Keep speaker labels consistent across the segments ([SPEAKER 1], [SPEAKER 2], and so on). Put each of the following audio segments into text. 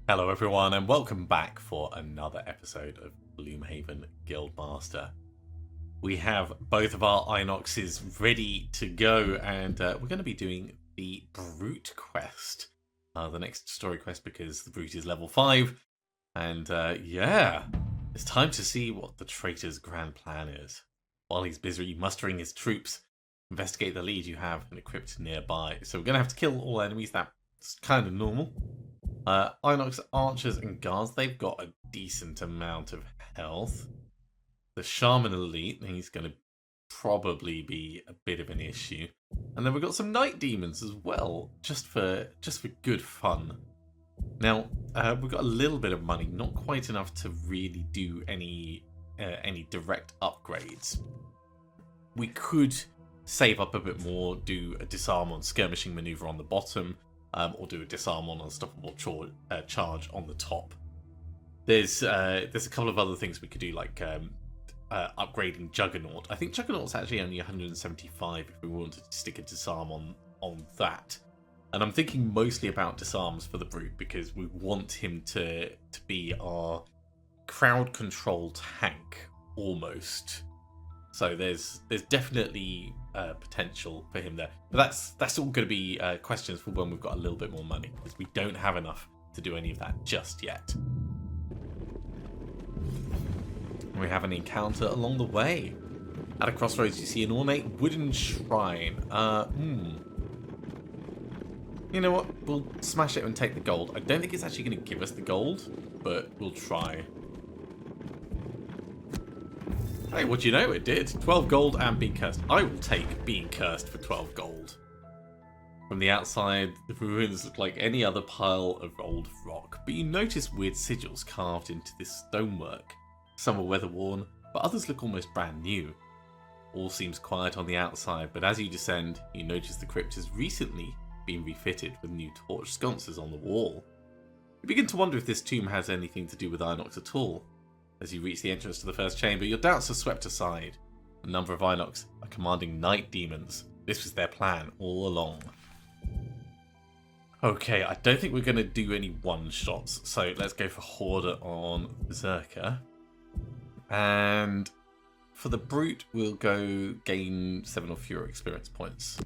[SPEAKER 1] Hello everyone and welcome back for another episode of Gloomhaven Guildmaster. We have both of our Inoxes ready to go and we're going to be doing the Brute quest. The next story quest because the Brute is level 5 and yeah, it's time to see what the traitor's grand plan is. While he's busy mustering his troops, investigate the lead you have and equipped nearby. So we're going to have to kill all enemies, that's kind of normal. Inox archers and guards, they've got a decent amount of health. The shaman elite, he's going to probably be a bit of an issue. And then we've got some night demons as well, just for good fun. Now, we've got a little bit of money, not quite enough to really do any direct upgrades. We could save up a bit more, do a disarm on skirmishing maneuver on the bottom, or do a disarm on unstoppable charge on the top. There's a couple of other things we could do, like upgrading Juggernaut. I think Juggernaut's actually only 175 if we wanted to stick a disarm on that. And I'm thinking mostly about disarms for the Brute because we want him to be our crowd control tank almost. So there's definitely potential for him there. But that's all going to be questions for when we've got a little bit more money, because we don't have enough to do any of that just yet. We have an encounter along the way. At a crossroads you see an ornate wooden shrine. You know what? We'll smash it and take the gold. I don't think it's actually going to give us the gold, but we'll try. Hey, what do you know? It did. 12 gold and being cursed. I will take being cursed for 12 gold. From the outside, the ruins look like any other pile of old rock, but you notice weird sigils carved into this stonework. Some are weather-worn, but others look almost brand new. All seems quiet on the outside, but as you descend, you notice the crypt has recently been refitted with new torch sconces on the wall. You begin to wonder if this tomb has anything to do with Inox at all. As you reach the entrance to the first chamber, your doubts are swept aside. A number of Inox are commanding night demons. This was their plan all along. Okay, I don't think we're going to do any one-shots, so let's go for Hoarder on Berserker. And for the Brute, we'll go gain 7 or fewer experience points.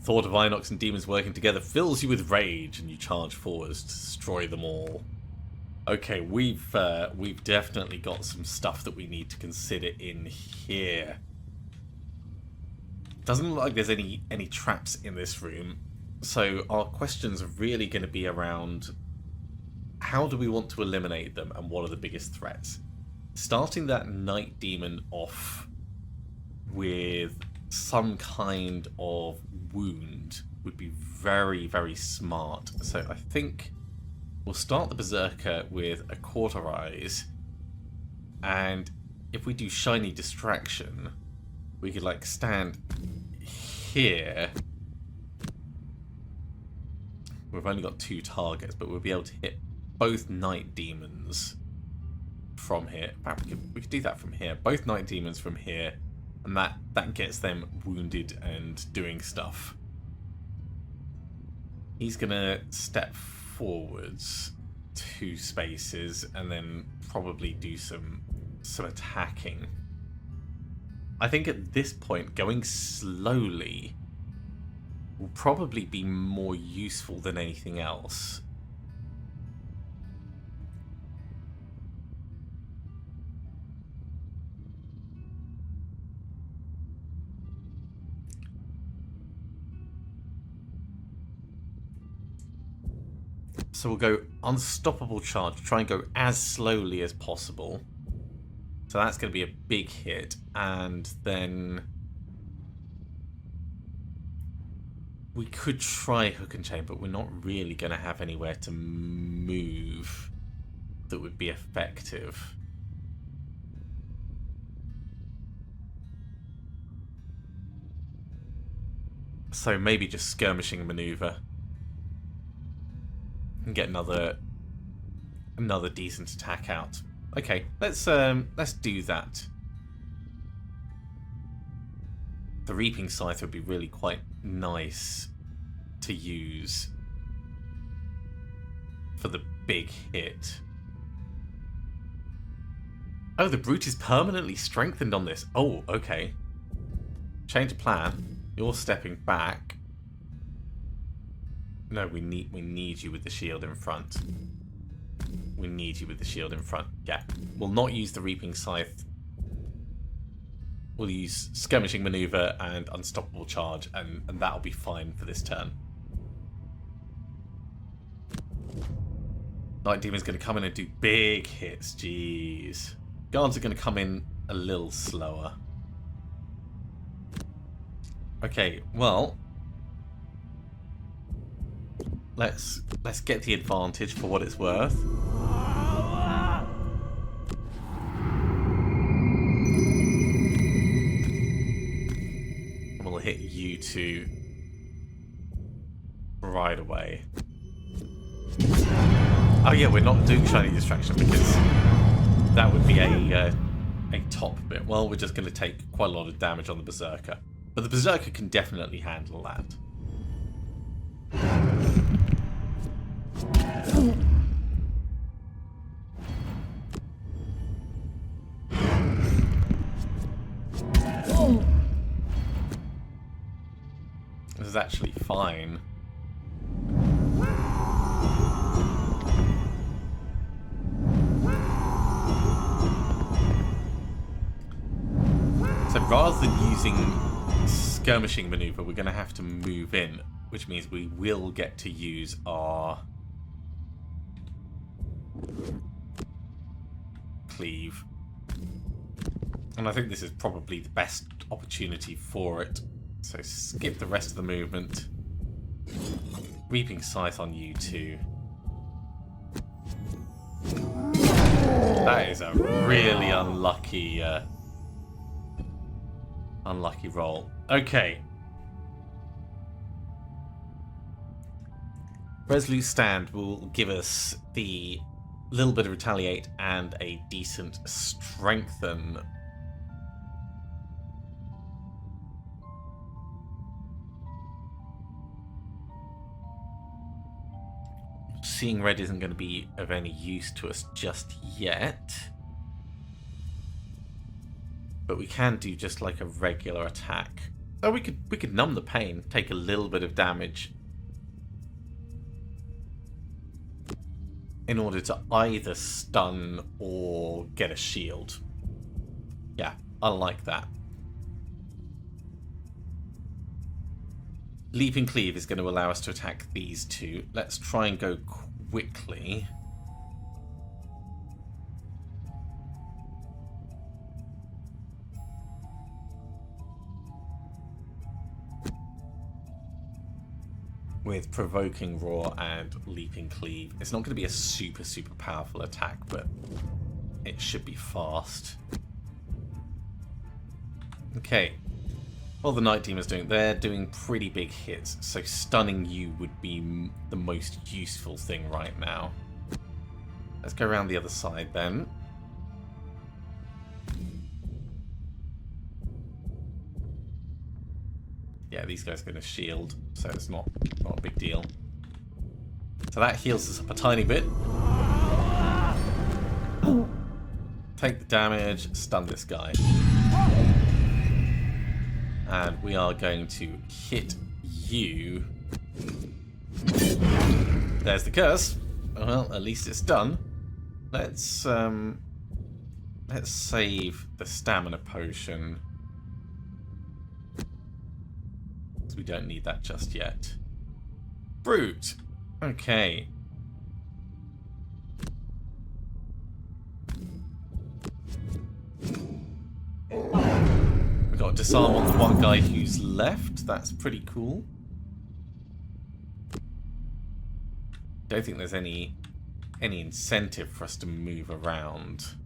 [SPEAKER 1] Thought of Inox and demons working together fills you with rage, and you charge forwards to destroy them all. Okay, we've definitely got some stuff that we need to consider in here. Doesn't look like there's any traps in this room, so our questions are really going to be around how do we want to eliminate them and what are the biggest threats. Starting that night demon off with some kind of wound would be very, very smart. So I think we'll start the Berserker with a cauterize, and if we do shiny distraction, we could like stand here. We've only got 2 targets, but we'll be able to hit both night demons from here. In fact, we could do that from here. Both night demons from here. And that gets them wounded and doing stuff. He's going to step forwards 2 spaces and then probably do some attacking. I think at this point, going slowly will probably be more useful than anything else. So we'll go unstoppable charge, try and go as slowly as possible. So that's going to be a big hit, and then we could try hook and chain, but we're not really going to have anywhere to move that would be effective. So maybe just skirmishing maneuver. And get another decent attack out. Okay, let's do that. the Reaping Scythe would be really quite nice to use for the big hit. Oh, the Brute is permanently strengthened on this. Oh, okay. Change of plan. You're stepping back. No, we need you with the shield in front. We need you with the shield in front. Yeah. We'll not use the Reaping Scythe. We'll use Skirmishing Maneuver and Unstoppable Charge, and that'll be fine for this turn. Night Demon's going to come in and do big hits. Jeez. Guards are going to come in a little slower. Okay, well, let's get the advantage for what it's worth. We'll hit you two right away. Oh yeah, we're not doing Shiny Distraction because that would be a top bit. Well, we're just going to take quite a lot of damage on the Berserker. But the Berserker can definitely handle that. This is actually fine. So rather than using Skirmishing Maneuver, we're going to have to move in, which means we will get to use our Cleave. And I think this is probably the best opportunity for it. So skip the rest of the movement. Reaping Scythe on you two. That is a really unlucky roll. Okay. Resolute Stand will give us the little bit of Retaliate and a decent Strengthen. Seeing red isn't going to be of any use to us just yet. But we can do just like a regular attack. Oh, we could numb the pain, take a little bit of damage in order to either stun or get a shield. Yeah, I like that. Leaping Cleave is going to allow us to attack these two. Let's try and go quickly. With Provoking Roar and Leaping Cleave. It's not going to be a super powerful attack, but it should be fast. Okay. Well, the Night Demon's doing, they're doing pretty big hits, so stunning you would be the most useful thing right now. Let's go around the other side then. Yeah, these guys are going to shield, so it's not a big deal. So that heals us up a tiny bit. Take the damage, stun this guy. And we are going to hit you. There's the curse. Well, at least it's done. Let's save the stamina potion. We don't need that just yet. Brute. Okay. We got a disarm on the one guy who's left. That's pretty cool. Don't think there's any incentive for us to move around,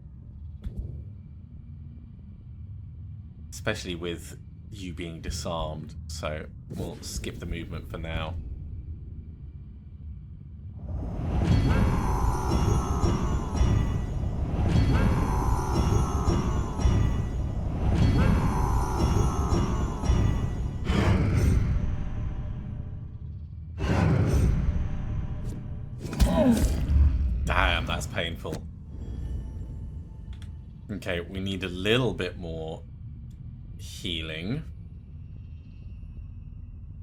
[SPEAKER 1] especially with you being disarmed, so we'll skip the movement for now. painful. Okay, we need a little bit more healing.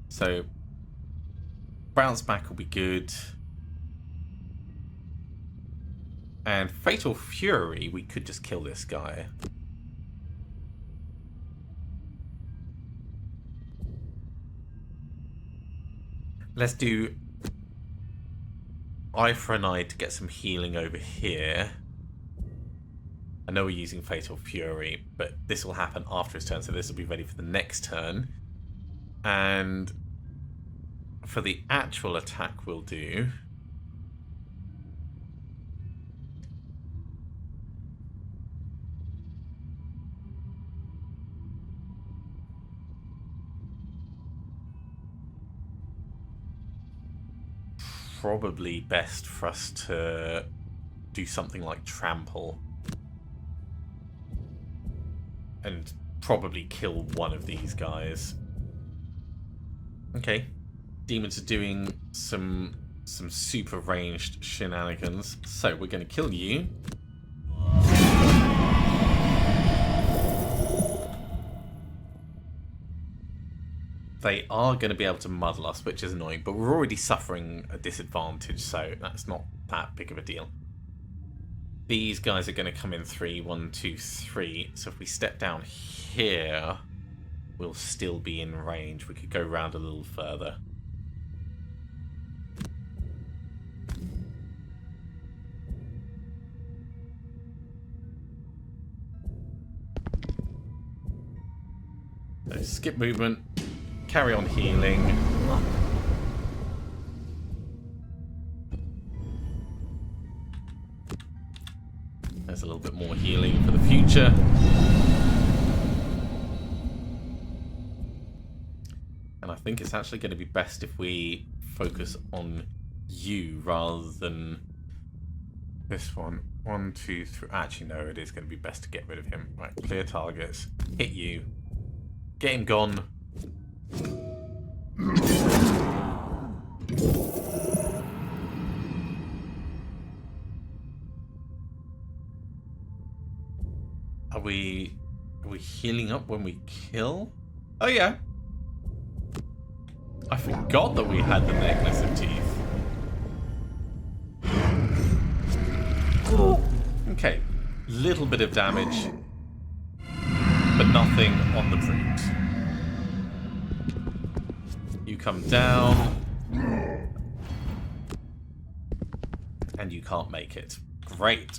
[SPEAKER 1] So, bounce back will be good. And Fatal Fury, we could just kill this guy. Let's do Eye for an Eye to get some healing over here. I know we're using Fatal Fury, but this will happen after his turn, so this will be ready for the next turn. And for the actual attack we'll do... probably best for us to do something like Trample. And probably kill one of these guys. Okay. Demons are doing some super ranged shenanigans. So we're going to kill you. They are going to be able to muddle us, which is annoying, but we're already suffering a disadvantage, so that's not that big of a deal. These guys are going to come in 3, 1, 2, 3. So if we step down here, we'll still be in range. We could go round a little further. So skip movement. Carry on healing. There's a little bit more healing for the future. And I think it's actually going to be best if we focus on you rather than this one. 1, 2, 3. Actually, no, it is going to be best to get rid of him. Right, clear targets. Hit you. Get him gone. Are we healing up when we kill? Oh yeah. I forgot that we had the necklace of teeth. Okay, little bit of damage, but nothing on the brute. You come down, and you can't make it. Great.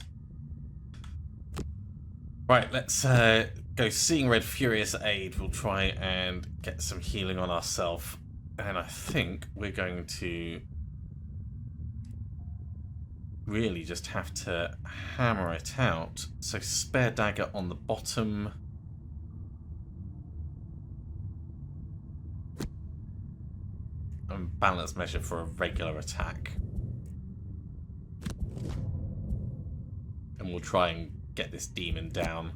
[SPEAKER 1] Right, let's go Seeing Red Furious Aid. We'll try and get some healing on ourselves. And I think we're going to really just have to hammer it out. So Spare Dagger on the bottom. And Balance Measure for a regular attack. And we'll try and get this demon down.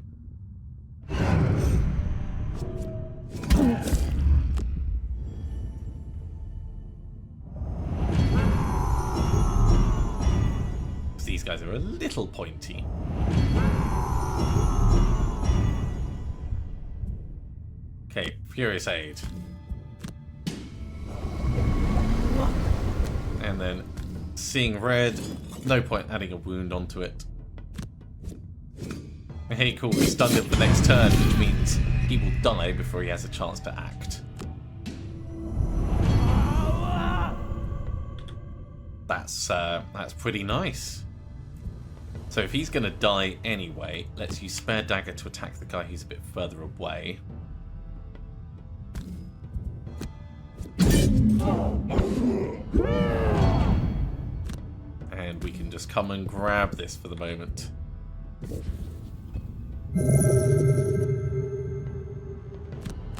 [SPEAKER 1] These guys are a little pointy. Okay, Furious Aid. And then Seeing Red. No point adding a wound onto it. Hey, cool, we stunned him for the next turn, which means he will die before he has a chance to act. That's pretty nice. So if he's going to die anyway, let's use Spare Dagger to attack the guy who's a bit further away. And we can just come and grab this for the moment.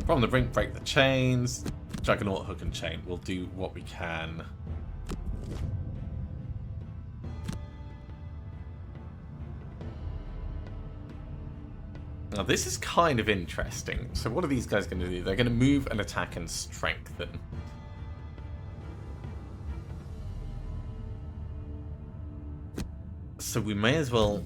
[SPEAKER 1] From the brink, break the chains. Juggernaut, hook and chain. We'll do what we can. Now this is kind of interesting. So what are these guys going to do? They're going to move and attack and strengthen. So we may as well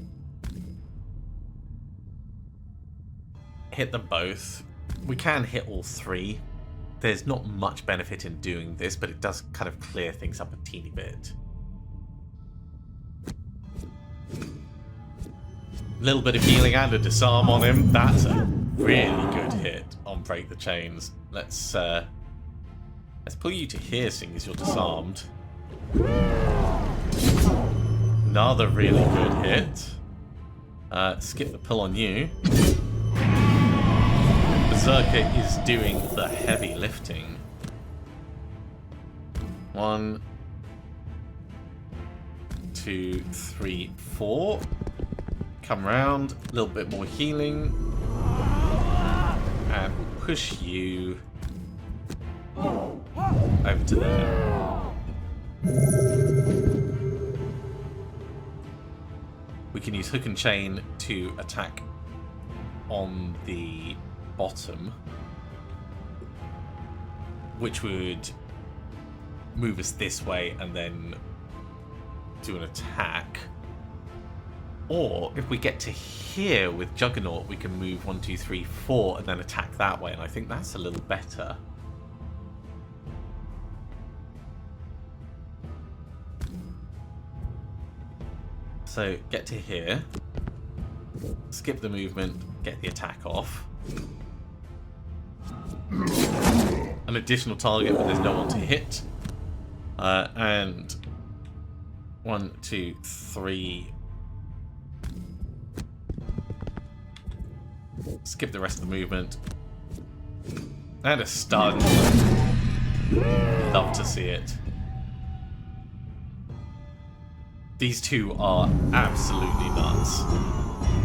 [SPEAKER 1] hit them both. We can hit all three. There's not much benefit in doing this, but it does kind of clear things up a teeny bit. A little bit of healing and a disarm on him. That's a really good hit on Break the Chains. Let's pull you to here, seeing as you're disarmed. Another really good hit. Skip the pull on you. Berserker is doing the heavy lifting. 1, 2, 3, 4. Come round, a little bit more healing, and we'll push you over to there. We can use hook and chain to attack on the bottom, which would move us this way and then do an attack. Or if we get to here with Juggernaut, we can move 1, 2, 3, 4 and then attack that way, and I think that's a little better. So get to here, skip the movement, get the attack off. An additional target when there's no one to hit. And 1, 2, 3. Skip the rest of the movement. And a stun. Love to see it. These two are absolutely nuts.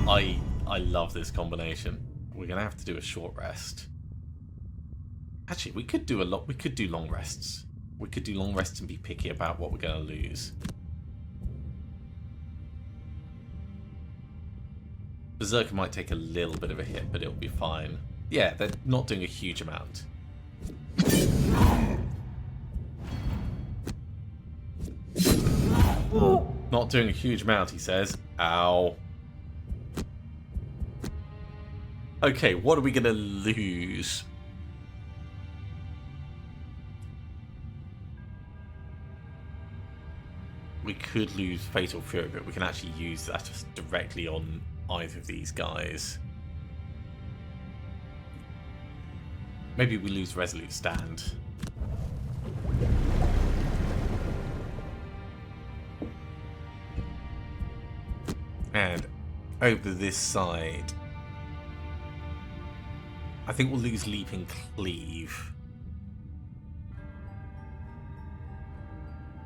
[SPEAKER 1] I love this combination. We're gonna have to do a short rest. Actually, we could do long rests. We could do long rests and be picky about what we're gonna lose. Berserker might take a little bit of a hit, but it'll be fine. Yeah, they're not doing a huge amount. Not doing a huge amount, he says. Ow. Okay, what are we going to lose? We could lose Fatal Fury, but we can actually use that just directly on either of these guys. Maybe we lose Resolute Stand. And over this side, I think we'll lose Leaping Cleave.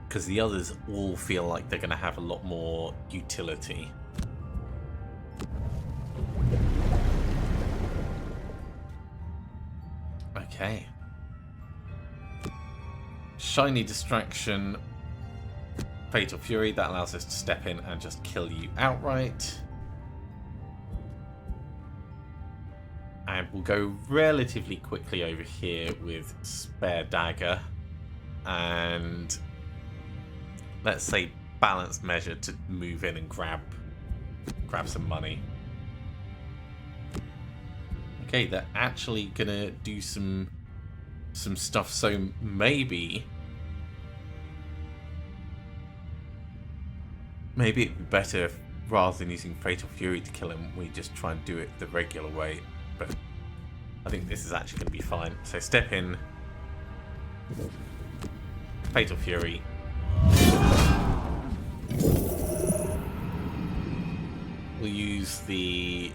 [SPEAKER 1] Because the others all feel like they're going to have a lot more utility. Okay. Shiny Distraction. Fatal Fury. That allows us to step in and just kill you outright. And we'll go relatively quickly over here with Spare Dagger. And let's say Balanced Measure to move in and grab some money. Okay, they're actually gonna do some stuff, so maybe it'd be better if, rather than using Fatal Fury to kill him, we just try and do it the regular way. But I think this is actually going to be fine. So step in, Fatal Fury. We'll use the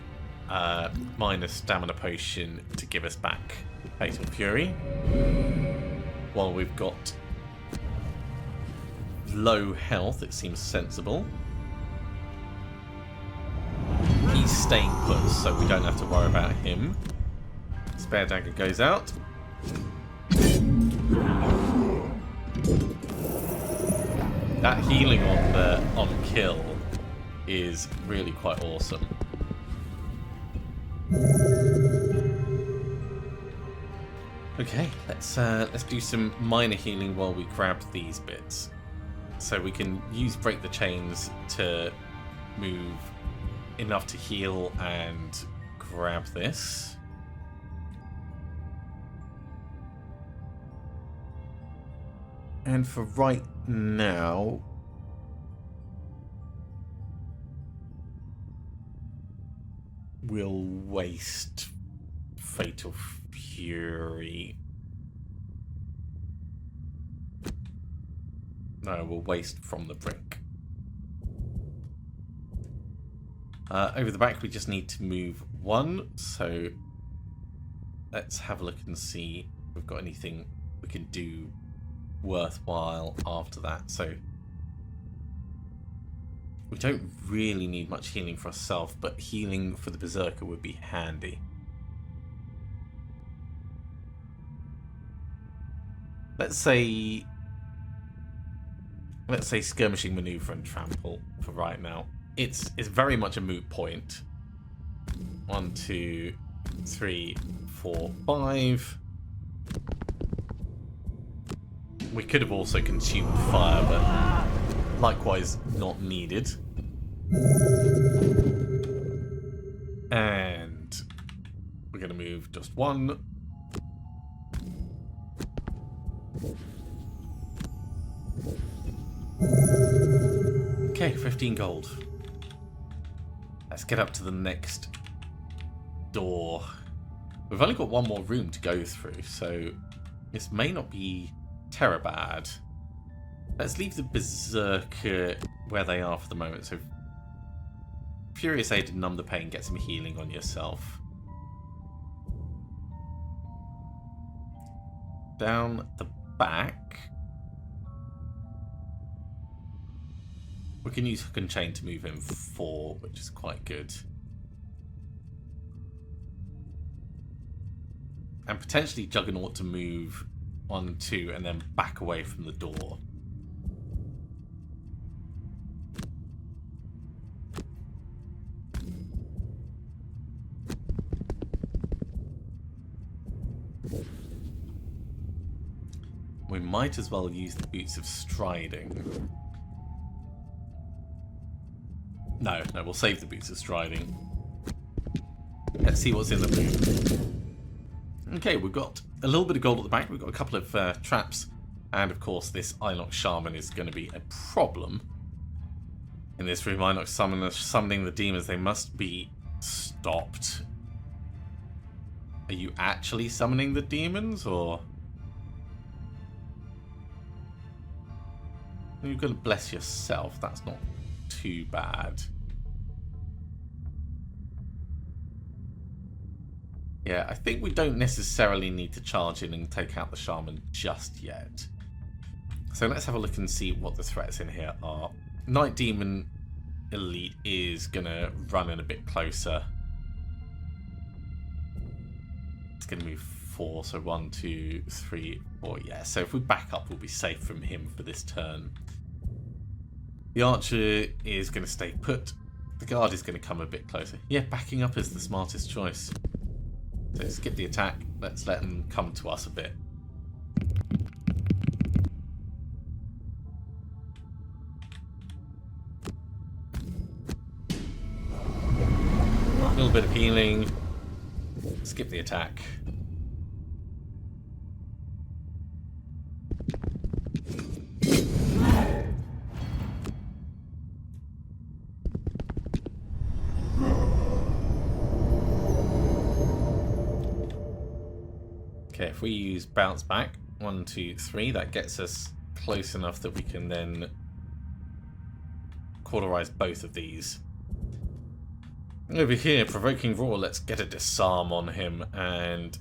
[SPEAKER 1] minus stamina potion to give us back Fatal Fury. While we've got low health, it seems sensible. He's staying put, so we don't have to worry about him. Spare Dagger goes out. That healing on kill is really quite awesome. Okay, let's do some minor healing while we grab these bits. So we can use Break the Chains to move enough to heal and grab this. And for right now, we'll waste Fatal Fury. No, we'll waste From the Brink. Over the back, we just need to move one. So let's have a look and see if we've got anything we can do worthwhile after that. So we don't really need much healing for ourselves, but healing for the Berserker would be handy. Let's say skirmishing maneuver and trample for right now. It's very much a moot point. 1, 2, 3, 4, 5. We could have also consumed fire, but likewise not needed. And we're going to move just one. Okay, 15 gold. Let's get up to the next door. We've only got one more room to go through, so this may not be terror bad. Let's leave the Berserker where they are for the moment. So Furious Aid and Numb the Pain, get some healing on yourself. Down the back, we can use Hook and Chain to move in 4, which is quite good. And potentially Juggernaut to move 1, 2, and then back away from the door. We might as well use the Boots of Striding. No, we'll save the Boots of Striding. Let's see what's in the room. Okay, we've got a little bit of gold at the back. We've got a couple of traps. And, of course, this Inox Shaman is going to be a problem. In this room, Inox summoning the demons. They must be stopped. Are you actually summoning the demons, or...? You're going to bless yourself. That's not too bad. Yeah, I think we don't necessarily need to charge in and take out the Shaman just yet. So let's have a look and see what the threats in here are. Night Demon Elite is going to run in a bit closer. It's going to move 4, so 1, 2, 3, 4. Yeah, so if we back up, we'll be safe from him for this turn. The Archer is going to stay put. The Guard is going to come a bit closer. Yeah, backing up is the smartest choice. So skip the attack. Let's let them come to us a bit. A little bit of healing. Skip the attack. Okay, if we use bounce back, 1, 2, 3, that gets us close enough that we can then cauterize both of these. Over here, provoking roar, let's get a disarm on him, and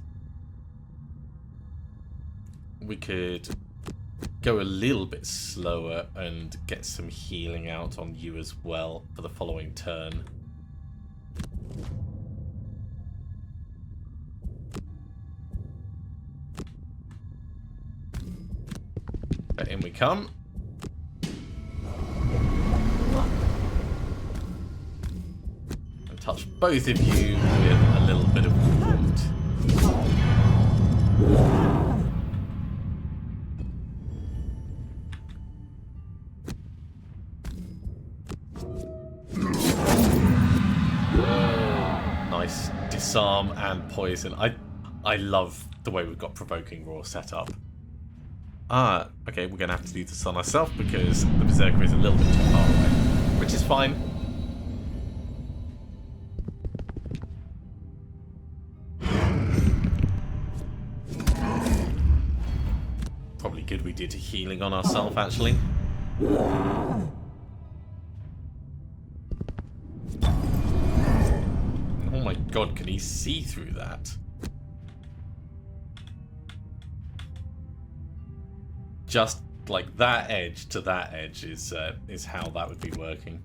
[SPEAKER 1] we could go a little bit slower and get some healing out on you as well for the following turn. But in we come. And touch both of you with a little bit of wound. disarm and poison. I love the way we've got Provoking Roar set up. Okay, we're going to have to do this on ourselves because the Berserker is a little bit too far away, which is fine. Probably good we did healing on ourselves, actually. Oh my god, can he see through that? Just like that edge to that edge is how that would be working.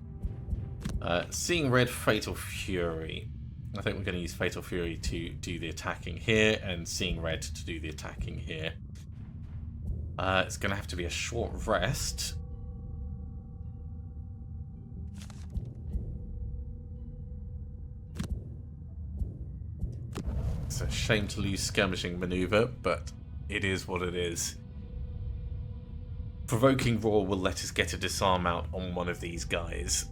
[SPEAKER 1] Seeing red, Fatal Fury. I think we're going to use Fatal Fury to do the attacking here, and Seeing Red to do the attacking here. It's going to have to be a short rest. It's a shame to lose Skirmishing Maneuver, but it is what it is. Provoking Roar will let us get a disarm out on one of these guys.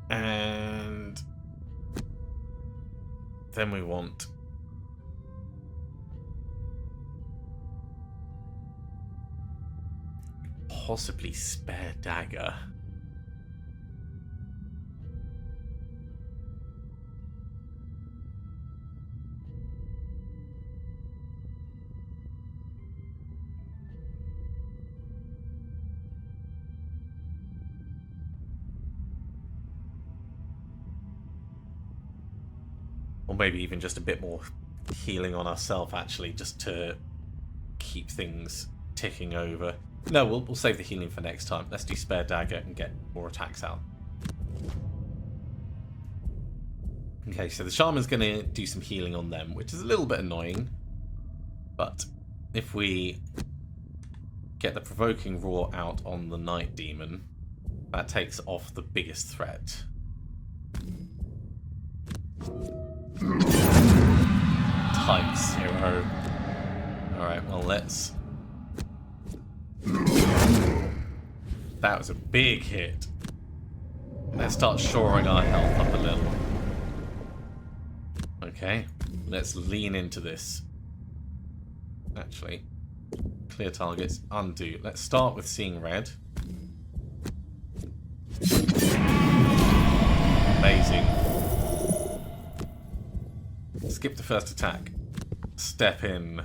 [SPEAKER 1] And then we want possibly Spare Dagger. Or maybe even just a bit more healing on ourselves, actually, just to keep things ticking over. No, we'll save the healing for next time. Let's do Spare Dagger and get more attacks out. Okay, so the Shaman's going to do some healing on them, which is a little bit annoying. But if we get the Provoking Roar out on the Night Demon, that takes off the biggest threat. ×0. Alright, well, let's... That was a big hit. Let's start shoring our health up a little. Okay, let's lean into this. Actually, clear targets, undo. Let's start with Seeing Red. Amazing. Skip the first attack. Step in.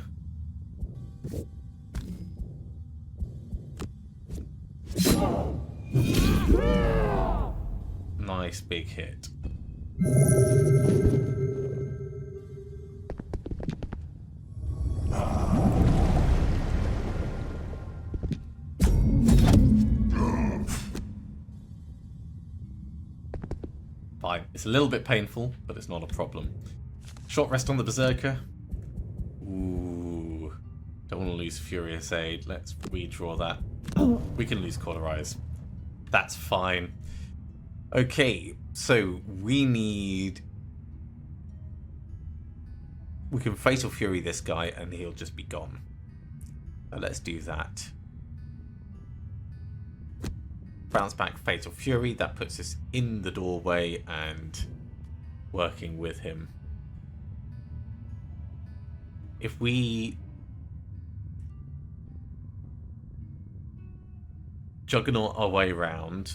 [SPEAKER 1] Nice big hit. Fine. It's a little bit painful, but it's not a problem. Short rest on the Berserker. Ooh. Don't want to lose Furious Aid. Let's redraw that. We can lose Cauterize. That's fine. Okay, so we need... We can Fatal Fury this guy and he'll just be gone. Let's do that. Bounce back Fatal Fury. That puts us in the doorway and working with him. If we Juggernaut our way round,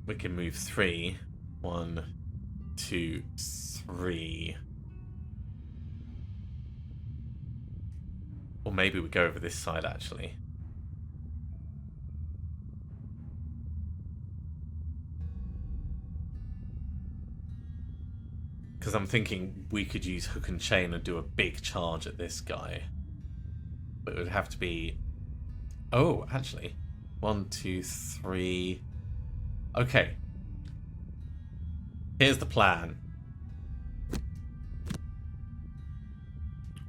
[SPEAKER 1] we can move 3. 1, 2, 3. Or maybe we go over this side, actually. Because I'm thinking we could use Hook and Chain and do a big charge at this guy. But it would have to be... Oh, actually. 1, 2, 3... Okay. Here's the plan.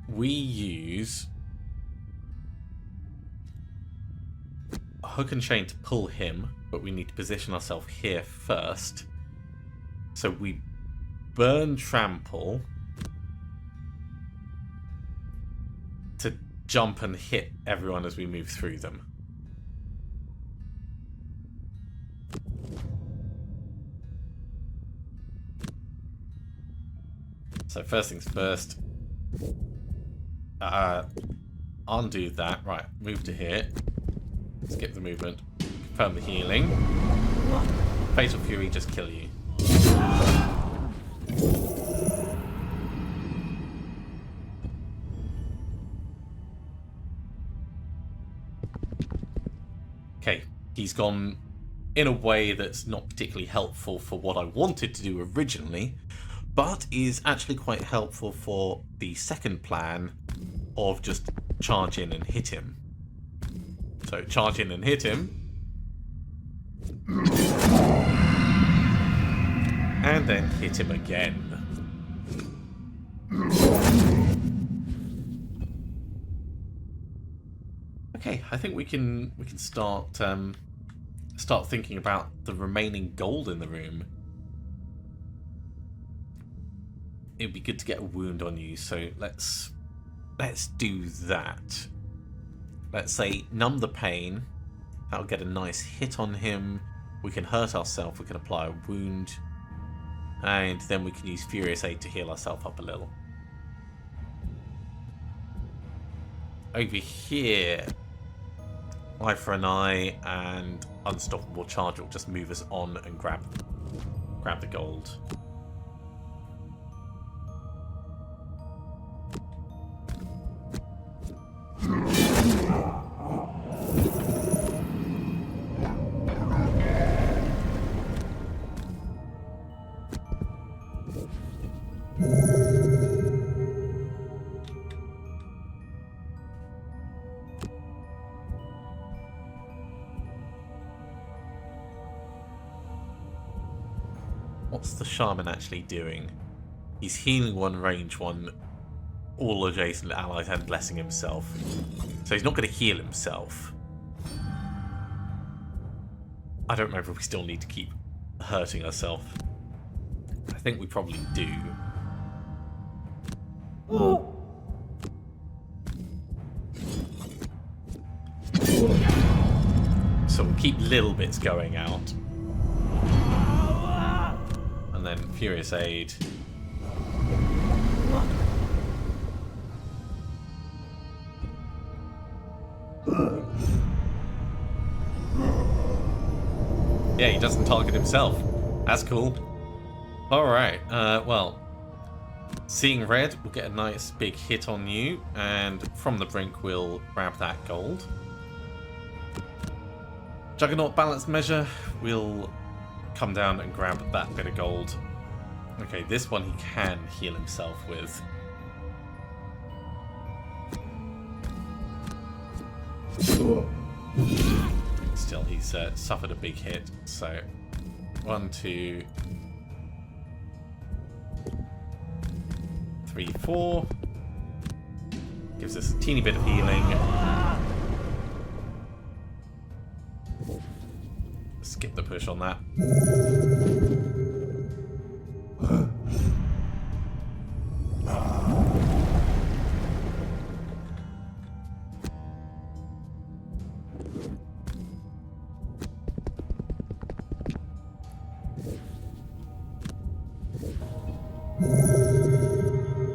[SPEAKER 1] We use Hook and Chain to pull him, but we need to position ourselves here first. So we burn Trample to jump and hit everyone as we move through them. So first things first, undo that. Right, move to here. Skip the movement. Confirm the healing. Fatal Fury, just kill you. Okay, he's gone in a way that's not particularly helpful for what I wanted to do originally, but is actually quite helpful for the second plan of just charge in and hit him. So charge in and hit him. And then hit him again. Okay, I think we can start thinking about the remaining gold in the room. It'd be good to get a wound on you, so let's do that. Let's say numb the pain. That'll get a nice hit on him. We can hurt ourselves. We can apply a wound, and then we can use Furious Aid to heal ourselves up a little. Over here, Eye for an Eye and Unstoppable Charge will just move us on and grab the gold. What's the shaman actually doing? He's healing one, range one, all adjacent allies, and blessing himself. So he's not going to heal himself. I don't know if we still need to keep hurting ourselves. I think we probably do. So we'll keep little bits going out. And then Furious Aid. Yeah, he doesn't target himself. That's cool. Alright, well, seeing red, we'll get a nice big hit on you, and from the brink we'll grab that gold. Juggernaut balance measure, we'll come down and grab that bit of gold. Okay, this one he can heal himself with. Still, he's suffered a big hit, so 1, 2, 3, 4. Gives us a teeny bit of healing. Skip the push on that.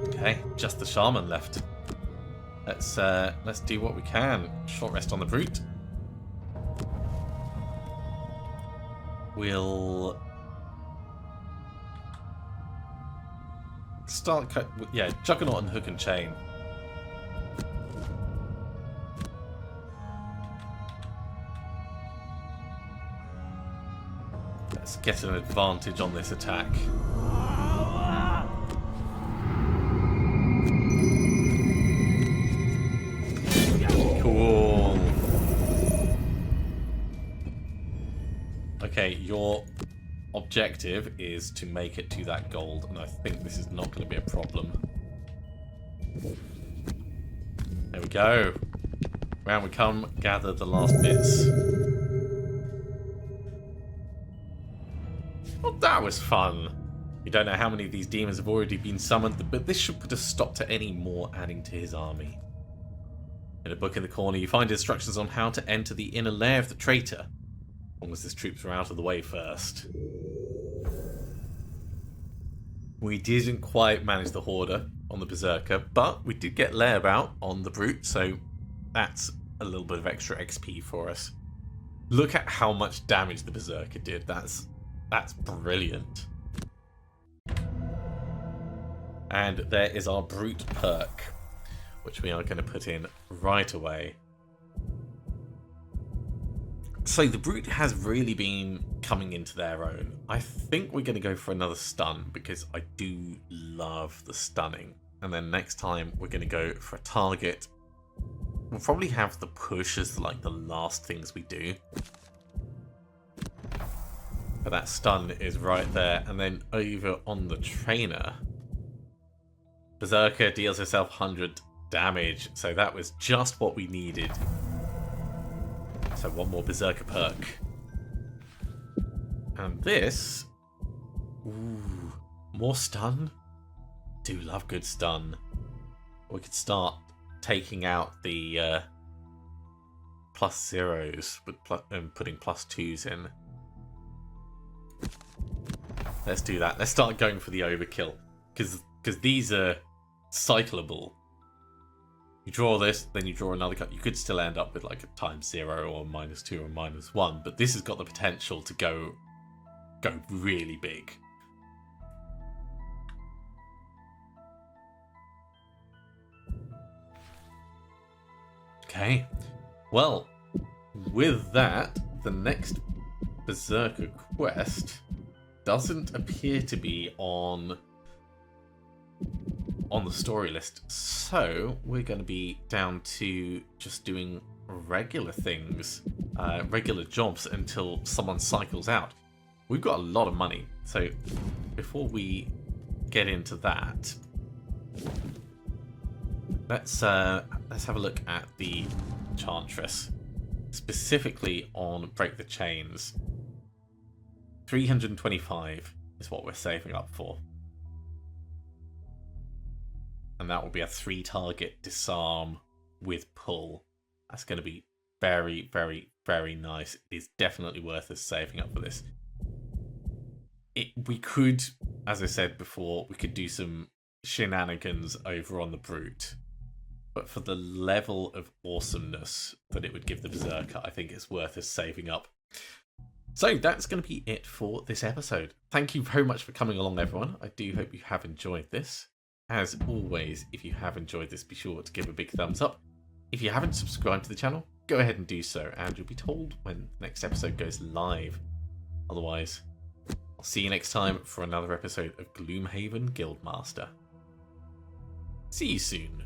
[SPEAKER 1] Okay, just the shaman left. Let's do what we can. Short rest on the brute. We'll start yeah, Juggernaut and Hook and Chain. Let's get an advantage on this attack. Cool. Okay, your objective is to make it to that gold, and I think this is not going to be a problem. There we go. Round we come, gather the last bits. Well, that was fun. We don't know how many of these demons have already been summoned, but this should put a stop to any more adding to his army. In a book in the corner, you find instructions on how to enter the inner lair of the traitor, as long as his troops are out of the way first. We didn't quite manage the Hoarder on the Berserker, but we did get Layabout on the Brute, so that's a little bit of extra XP for us. Look at how much damage the Berserker did. That's brilliant. And there is our Brute perk, which we are going to put in right away. So the Brute has really been coming into their own. I think we're going to go for another stun, because I do love the stunning. And then next time we're going to go for a target. We'll probably have the push as like the last things we do. But that stun is right there. And then over on the trainer, Berserker deals herself 100 damage, so that was just what we needed. So one more Berserker perk. And this... Ooh, more stun? Do love good stun. We could start taking out the plus zeros and putting plus twos in. Let's do that. Let's start going for the overkill. Because these are cyclable. You draw this, then you draw another card. You could still end up with like a ×0 or -2 or -1, but this has got the potential to go really big. Okay, well, with that, the next Berserker quest doesn't appear to be on the story list, so we're going to be down to just doing regular things, regular jobs until someone cycles out. We've got a lot of money, so before we get into that, let's have a look at the Enchantress, specifically on Break the Chains. 325 is what we're saving up for. And that will be a 3-target disarm with pull. That's going to be very, very, very nice. It is definitely worth us saving up for this. We could, as I said before, we could do some shenanigans over on the Brute. But for the level of awesomeness that it would give the Berserker, I think it's worth us saving up. So that's going to be it for this episode. Thank you very much for coming along, everyone. I do hope you have enjoyed this. As always, if you have enjoyed this, be sure to give a big thumbs up. If you haven't subscribed to the channel, go ahead and do so, and you'll be told when the next episode goes live. Otherwise, I'll see you next time for another episode of Gloomhaven Guildmaster. See you soon.